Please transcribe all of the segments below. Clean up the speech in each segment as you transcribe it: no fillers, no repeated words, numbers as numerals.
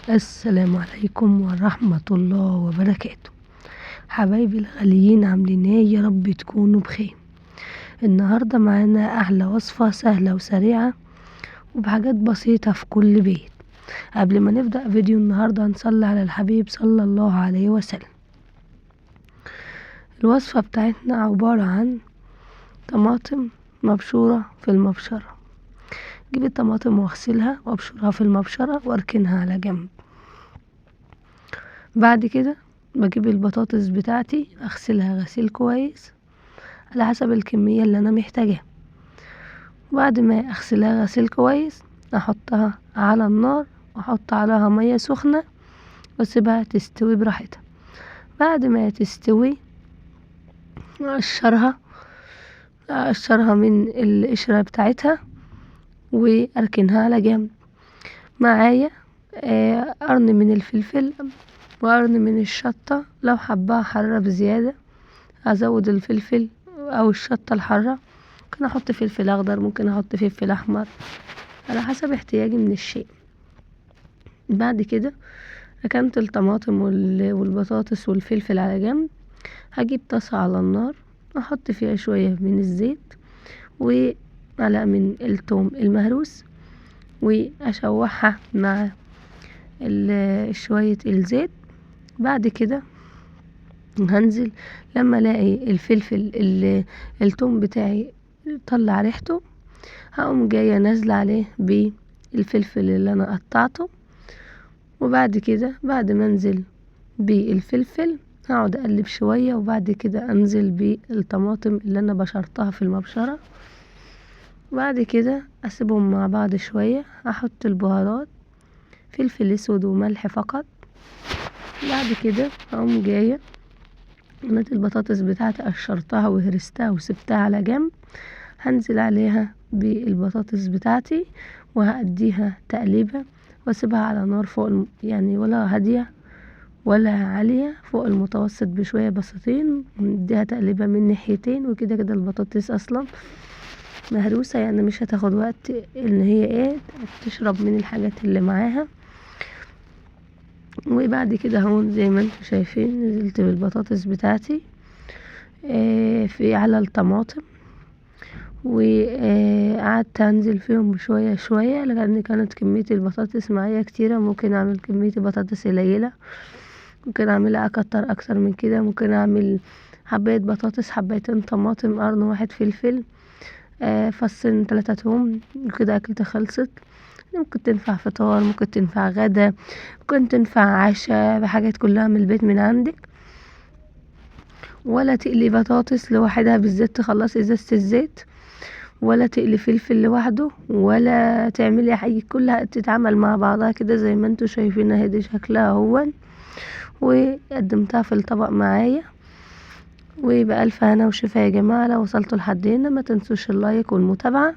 السلام عليكم ورحمة الله وبركاته. حبايبي الغاليين، عاملين ايه؟ يا رب تكونوا بخير. النهاردة معانا احلى وصفة سهلة وسريعة وبحاجات بسيطة في كل بيت. قبل ما نبدأ فيديو النهاردة هنصلي على الحبيب صلى الله عليه وسلم. الوصفة بتاعتنا عبارة عن طماطم مبشورة في المبشرة. جيب الطماطم واغسلها وابشرها في المبشرة واركنها على جنب. بعد كده بجيب البطاطس بتاعتي اغسلها غسيل كويس على حسب الكمية اللي انا محتاجاها. بعد ما اغسلها غسيل كويس احطها على النار واحط عليها مية سخنة واسيبها تستوي براحتها. بعد ما تستوي اقشرها من القشرة بتاعتها واركنها على جنب. معايا قرن من الفلفل وقرن من الشطة، لو حباها حارة بزيادة ازود الفلفل او الشطة الحارة. ممكن احط فلفل اخضر، ممكن احط فلفل احمر على حسب احتياجي من الشيء. بعد كده ركنت الطماطم والبطاطس والفلفل على جنب. هجيب طاسة على النار احط فيها شوية من الزيت ومعلقة من الثوم المهروس واشوحها مع شوية الزيت. بعد كده هنزل لما الاقي الفلفل الثوم بتاعي طلع ريحته، هقوم جايه نازله عليه بالفلفل اللي انا قطعته. وبعد كده بعد ما انزل بالفلفل هقعد اقلب شويه، وبعد كده انزل بالطماطم اللي انا بشرتها في المبشره. بعد كده اسيبهم مع بعض شويه، احط البهارات فلفل اسود وملح فقط. بعد كده هقوم جايه قمت البطاطس بتاعتي قشرتها وهرستها وسبتها على جنب. هنزل عليها بالبطاطس بتاعتي وهأديها تقليبة واسيبها على نار فوق يعني ولا هادية ولا عالية، فوق المتوسط بشوية بسيطين. نديها تقليبة من ناحيتين، وكده كده البطاطس اصلا مهروسة يعني مش هتاخد وقت ان هي تشرب من الحاجات اللي معاها. وبعد كده هون زي ما انتم شايفين نزلت بالبطاطس بتاعتي في على الطماطم، وقعدت انزل فيهم شوية شوية لان كانت كمية البطاطس معايا كتيرة. ممكن اعمل كمية البطاطس قليلة، ممكن اعملها اكتر من كده. ممكن اعمل حباية بطاطس، حبايتين طماطم، قرن واحد فلفل، فصين 3 توم، وكده اكلتي خلصت. ممكن تنفع فطار، ممكن تنفع غدا، ممكن تنفع عشاء، بحاجات كلها من البيت من عندك. ولا تقلي بطاطس لوحدها بالزيت تخلصي ازازة الزيت، ولا تقلي فلفل لوحده، ولا تعملي حاجة، كلها تتعمل مع بعضها كده زي ما انتوا شايفين اهي. دي شكلها هون، وقدمتها في الطبق معايا. وبألف هنا وشفا يا جماعة. لو وصلتوا لحد هنا ما تنسوش اللايك والمتابعة،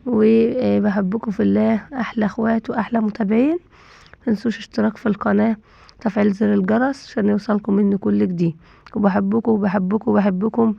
وبحبكم في الله احلى اخوات واحلى متابعين. متنسوش اشتراك في القناة، تفعيل زر الجرس عشان يوصلكم مني كل جديد. وبحبكم وبحبكم وبحبكم.